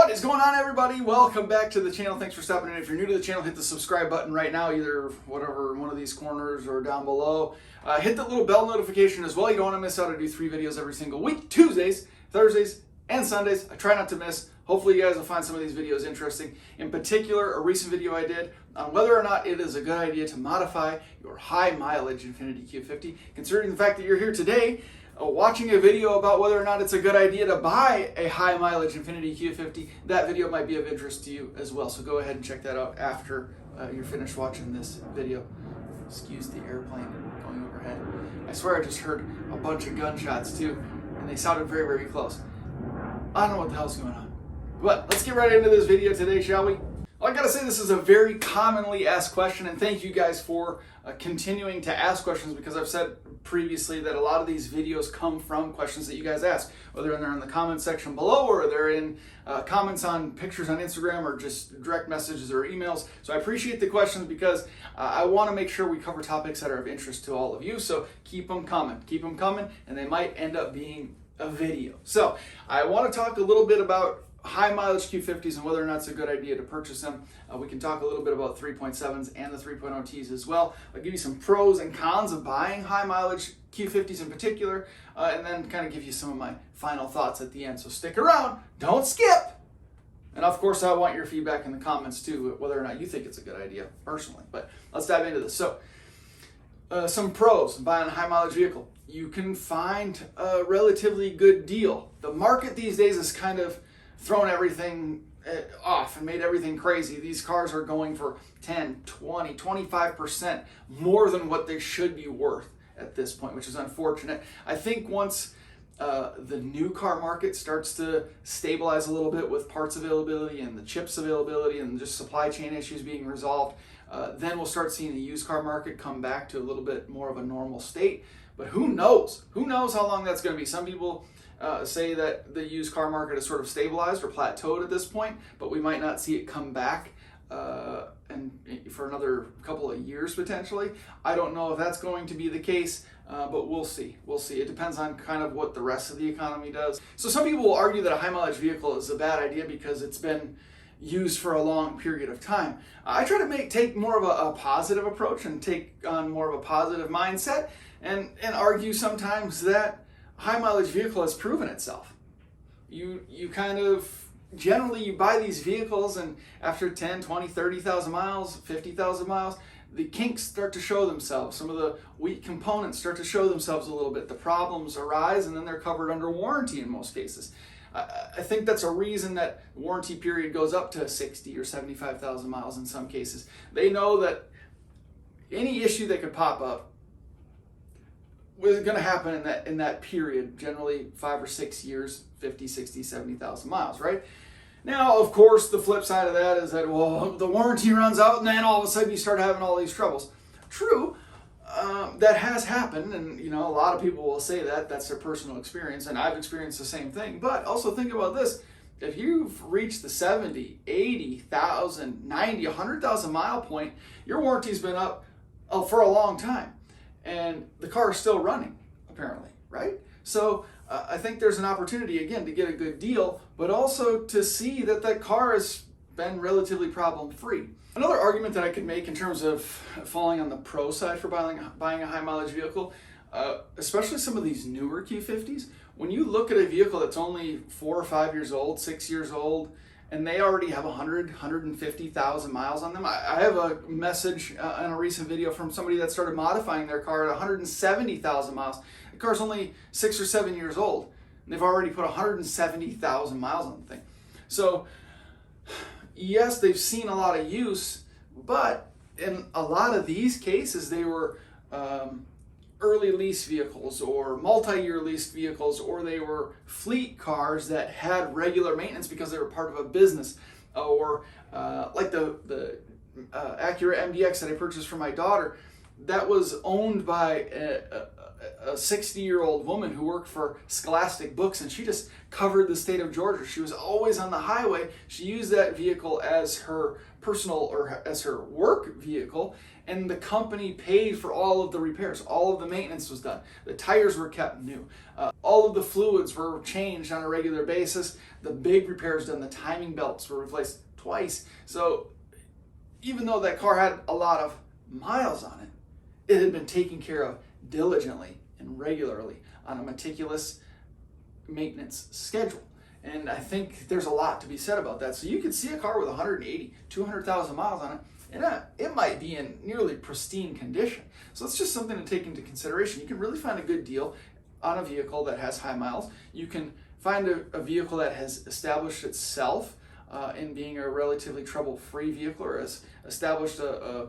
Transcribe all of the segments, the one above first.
What is going on, everybody? Welcome back to the channel. Thanks for stopping in. If you're new to the channel, hit the subscribe button right now, either whatever, one of these corners or down below. Hit the little bell notification as well. You don't want to miss out. I do 3 videos every single week, Tuesdays, Thursdays, and Sundays. I try not to miss. Hopefully you guys will find some of these videos interesting. In particular, a recent video I did on whether or not it is a good idea to modify your high mileage Infiniti Q50. Considering the fact that you're here today, watching a video about whether or not it's a good idea to buy a high mileage Infiniti Q50, that video might be of interest to you as well. So go ahead and check that out after you're finished watching this video. Excuse the airplane going overhead. I swear I just heard a bunch of gunshots too, and they sounded very, very close. I don't know what the hell's going on. But let's get right into this video today, shall we? Well, I gotta say, this is a very commonly asked question, and thank you guys for continuing to ask questions, because I've said previously that a lot of these videos come from questions that you guys ask, whether they're in the comment section below or they're in comments on pictures on Instagram or just direct messages or emails. So I appreciate the questions, because I want to make sure we cover topics that are of interest to all of you. So keep them coming, and they might end up being a video. So I want to talk a little bit about high mileage Q50s and whether or not it's a good idea to purchase them. We can talk a little bit about 3.7s and the 3.0Ts as well. I'll give you some pros and cons of buying high mileage Q50s in particular, and then kind of give you some of my final thoughts at the end. So stick around, don't skip. And of course, I want your feedback in the comments too, whether or not you think it's a good idea personally. But let's dive into this. So some pros of buying a high mileage vehicle. You can find a relatively good deal. The market these days is kind of thrown everything off and made everything crazy. These cars are going for 10, 20, 25% more than what they should be worth at this point, which is unfortunate. I think once the new car market starts to stabilize a little bit with parts availability and the chips availability and just supply chain issues being resolved, then we'll start seeing the used car market come back to a little bit more of a normal state. But who knows? Who knows how long that's going to be? Some people say that the used car market is sort of stabilized or plateaued at this point, but we might not see it come back and for another couple of years potentially. I don't know if that's going to be the case, but we'll see. We'll see. It depends on kind of what the rest of the economy does. So some people will argue that a high mileage vehicle is a bad idea because it's been used for a long period of time. I try to take more of a positive approach and take on more of a positive mindset and argue sometimes that high mileage vehicle has proven itself. You kind of, generally you buy these vehicles and after 10, 20, 30,000 miles, 50,000 miles, the kinks start to show themselves. Some of the weak components start to show themselves a little bit. The problems arise and then they're covered under warranty in most cases. I think that's a reason that warranty period goes up to 60 or 75,000 miles in some cases. They know that any issue that could pop up was going to happen in that period, generally 5 or 6 years, 50, 60, 70,000 miles, right? Now, of course, the flip side of that is that, well, the warranty runs out and then all of a sudden you start having all these troubles. True, that has happened, and you know, a lot of people will say that that's their personal experience, and I've experienced the same thing. But also think about this: if you've reached the 70, 80,000, 90, 100,000 mile point, your warranty's been up for a long time. And the car is still running, apparently, right? So I think there's an opportunity, again, to get a good deal, but also to see that that car has been relatively problem-free. Another argument that I could make in terms of falling on the pro side for buying a high mileage vehicle, especially some of these newer Q50s, when you look at a vehicle that's only 4 or 5 years old, 6 years old, and they already have 150,000 miles on them. I have a message in a recent video from somebody that started modifying their car at 170,000 miles. The car's only 6 or 7 years old, and they've already put 170,000 miles on the thing. So, yes, they've seen a lot of use, but in a lot of these cases, they were early lease vehicles or multi-year leased vehicles, or they were fleet cars that had regular maintenance because they were part of a business, or like the Acura MDX that I purchased for my daughter. that was owned by a 60-year-old woman who worked for Scholastic Books, and she just covered the state of Georgia. She was always on the highway. She used that vehicle as her personal or as her work vehicle, and the company paid for all of the repairs. All of the maintenance was done. The tires were kept new. All of the fluids were changed on a regular basis. The big repairs done. The timing belts were replaced twice. So even though that car had a lot of miles on it, it had been taken care of diligently and regularly on a meticulous maintenance schedule. And I think there's a lot to be said about that. So you could see a car with 180, 200,000 miles on it, and it might be in nearly pristine condition. So it's just something to take into consideration. You can really find a good deal on a vehicle that has high miles. You can find a vehicle that has established itself in being a relatively trouble-free vehicle, or has established a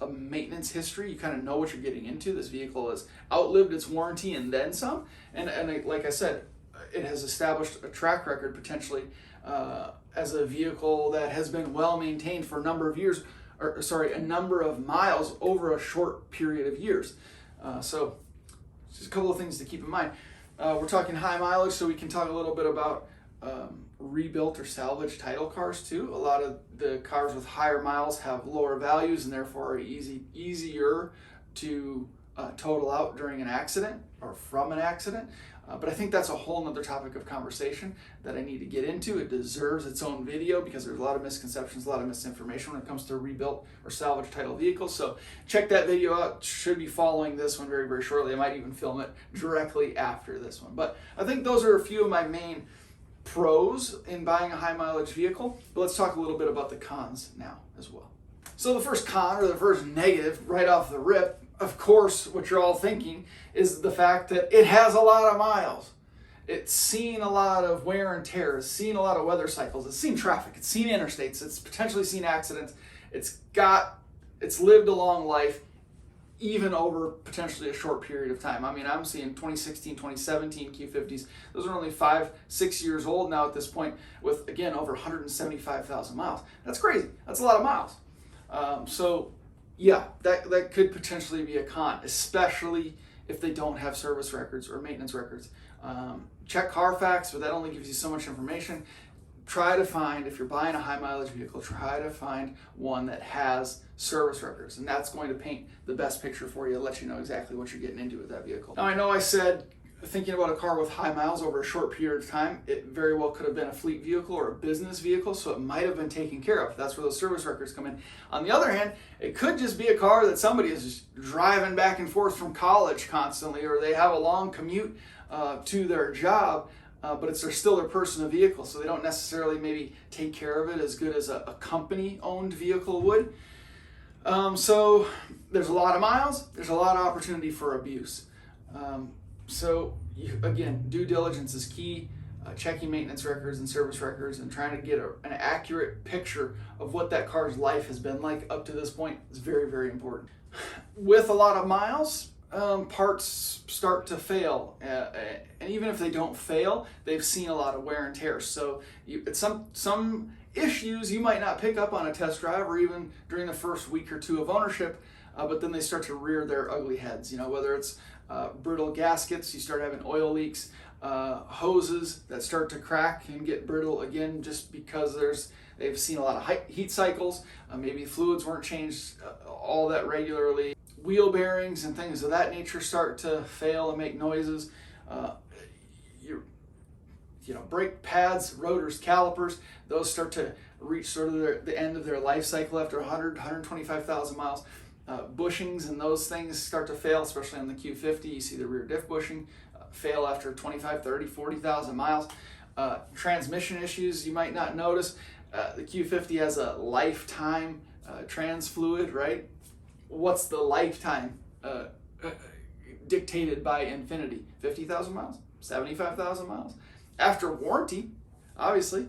maintenance history. You kind of know what you're getting into. This vehicle has outlived its warranty and then some. And like I said, it has established a track record potentially as a vehicle that has been well maintained for a number of years, or sorry, a number of miles over a short period of years. So just a couple of things to keep in mind. We're talking high mileage, so we can talk a little bit about rebuilt or salvaged title cars too. A lot of the cars with higher miles have lower values and therefore are easier to total out during an accident or from an accident. But I think that's a whole nother topic of conversation that I need to get into. It deserves its own video because there's a lot of misconceptions, a lot of misinformation when it comes to rebuilt or salvaged title vehicles. So check that video out. Should be following this one very, very shortly. I might even film it directly after this one. But I think those are a few of my main pros in buying a high mileage vehicle. But let's talk a little bit about the cons now as well. So the first con, or the first negative right off the rip, of course, what you're all thinking is the fact that it has a lot of miles. It's seen a lot of wear and tear. It's seen a lot of weather cycles. It's seen traffic. It's seen interstates. It's potentially seen accidents. It's lived a long life, even over potentially a short period of time. I mean, I'm seeing 2016, 2017 Q50s. Those are only 5-6 years old now at this point, with, again, over 175,000 miles. That's crazy. That's a lot of miles. So yeah, that could potentially be a con, especially if they don't have service records or maintenance records. Check Carfax, but that only gives you so much information. Try to find, if you're buying a high mileage vehicle, try to find one that has service records, and that's going to paint the best picture for you, let you know exactly what you're getting into with that vehicle. Now, I know I said thinking about a car with high miles over a short period of time, it very well could have been a fleet vehicle or a business vehicle, so it might have been taken care of. That's where those service records come in. On the other hand, it could just be a car that somebody is just driving back and forth from college constantly, or they have a long commute to their job, but it's still their personal vehicle, so they don't necessarily maybe take care of it as good as a company-owned vehicle would. So there's a lot of miles, there's a lot of opportunity for abuse. So again, due diligence is key. Checking maintenance records and service records and trying to get an accurate picture of what that car's life has been like up to this point is very, very important. With a lot of miles, parts start to fail, and even if they don't fail, they've seen a lot of wear and tear. So some issues you might not pick up on a test drive or even during the first week or two of ownership, but then they start to rear their ugly heads. You know, whether it's brittle gaskets, you start having oil leaks, hoses that start to crack and get brittle again just because they've seen a lot of heat cycles, maybe fluids weren't changed all that regularly, wheel bearings and things of that nature start to fail and make noises. Brake pads, rotors, calipers, those start to reach sort of the end of their life cycle after 125,000 miles. Bushings and those things start to fail, especially on the Q50. You see the rear diff bushing fail after 25, 30, 40,000 miles. Transmission issues you might not notice. The Q50 has a lifetime trans fluid, right? What's the lifetime dictated by Infinity? 50,000 miles? 75,000 miles? After warranty, obviously.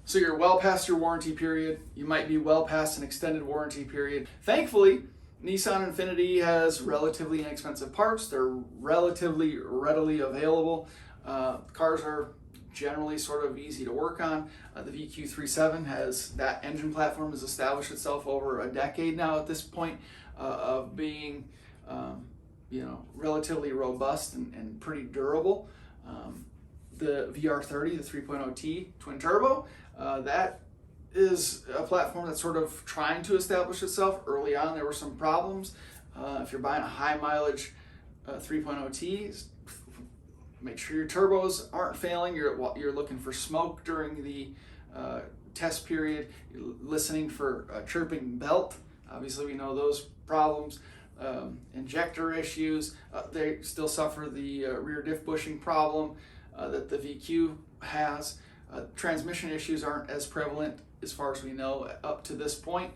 So you're well past your warranty period. You might be well past an extended warranty period. Thankfully, Nissan Infiniti has relatively inexpensive parts. They're relatively readily available. Cars are generally sort of easy to work on. The VQ37 has, that engine platform has established itself over a decade now at this point of being relatively robust and pretty durable. The VR30, the 3.0T twin turbo, that is a platform that's sort of trying to establish itself. Early on, there were some problems. If you're buying a high mileage 3.0T, make sure your turbos aren't failing. You're looking for smoke during the test period. You're listening for a chirping belt. Obviously, we know those problems. Injector issues. They still suffer the rear diff bushing problem that the VQ has. Transmission issues aren't as prevalent as far as we know up to this point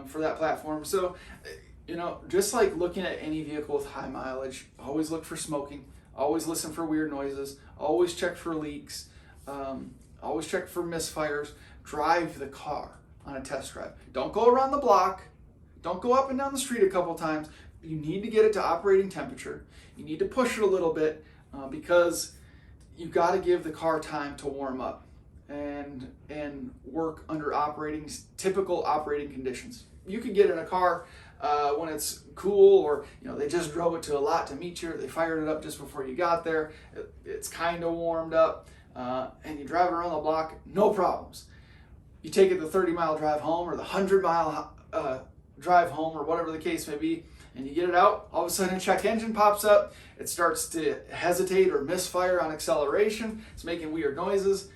for that platform. So, just like looking at any vehicle with high mileage, always look for smoking, always listen for weird noises, always check for leaks, always check for misfires. Drive the car on a test drive. Don't go around the block. Don't go up and down the street a couple times. You need to get it to operating temperature. You need to push it a little bit because you've got to give the car time to warm up and work under typical operating conditions. You could get in a car when it's cool, or they just drove it to a lot to meet you, or they fired it up just before you got there. It's kind of warmed up, and you drive it around the block, no problems. You take it the 30-mile drive home or the 100-mile drive home, or whatever the case may be, and you get it out, all of a sudden a check engine pops up, it starts to hesitate or misfire on acceleration, it's making weird noises.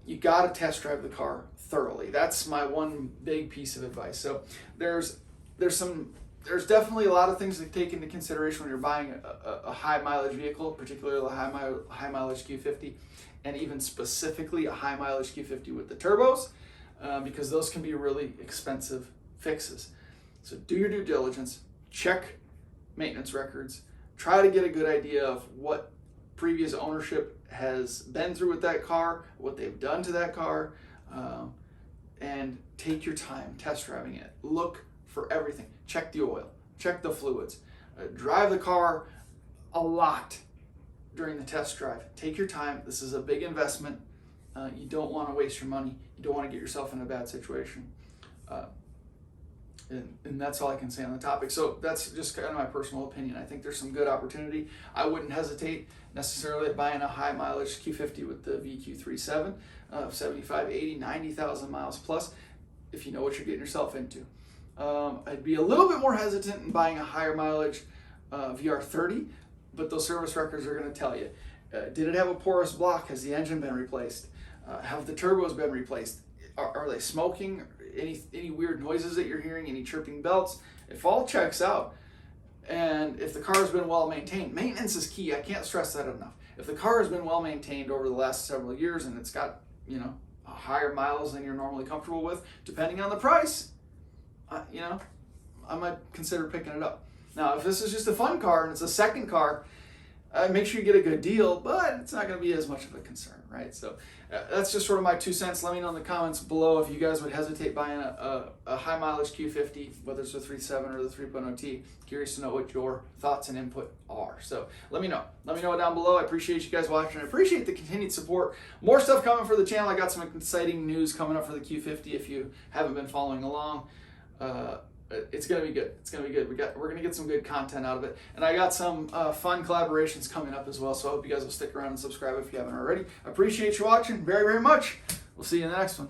You got to test drive the car thoroughly. That's my one big piece of advice. So there's definitely a lot of things to take into consideration when you're buying a high mileage vehicle, particularly a high mileage Q50, and even specifically a high mileage Q50 with the turbos, because those can be really expensive fixes. So do your due diligence, check maintenance records, try to get a good idea of what previous ownership has been through with that car, what they've done to that car, and take your time test driving it. Look for everything. Check the oil, check the fluids, drive the car a lot during the test drive. Take your time. This is a big investment. You don't want to waste your money. You don't want to get yourself in a bad situation. And that's all I can say on the topic. So that's just kind of my personal opinion. I think there's some good opportunity. I wouldn't hesitate necessarily at buying a high mileage Q50 with the VQ37 of 75, 80, 90,000 miles plus if you know what you're getting yourself into. I'd be a little bit more hesitant in buying a higher mileage VR30, but those service records are going to tell you. Did it have a porous block? Has the engine been replaced? Have the turbos been replaced? Are they smoking? Any weird noises that you're hearing? Any chirping belts? If all checks out, and if the car has been well maintained, maintenance is key. I can't stress that enough. If the car has been well maintained over the last several years and it's got higher miles than you're normally comfortable with, depending on the price, I might consider picking it up. Now, if this is just a fun car and it's a second car, make sure you get a good deal, but it's not going to be as much of a concern, right? So that's just sort of my 2 cents. Let me know in the comments below if you guys would hesitate buying a high mileage Q50, whether it's the 3.7 or the 3.0T. Curious to know what your thoughts and input are. So let me know. Let me know down below. I appreciate you guys watching. I appreciate the continued support. More stuff coming for the channel. I got some exciting news coming up for the Q50 if you haven't been following along. It's gonna be good. It's gonna be good. We're gonna get some good content out of it, and I got some fun collaborations coming up as well. So I hope you guys will stick around and subscribe if you haven't already. I appreciate you watching very, very much. We'll see you in the next one.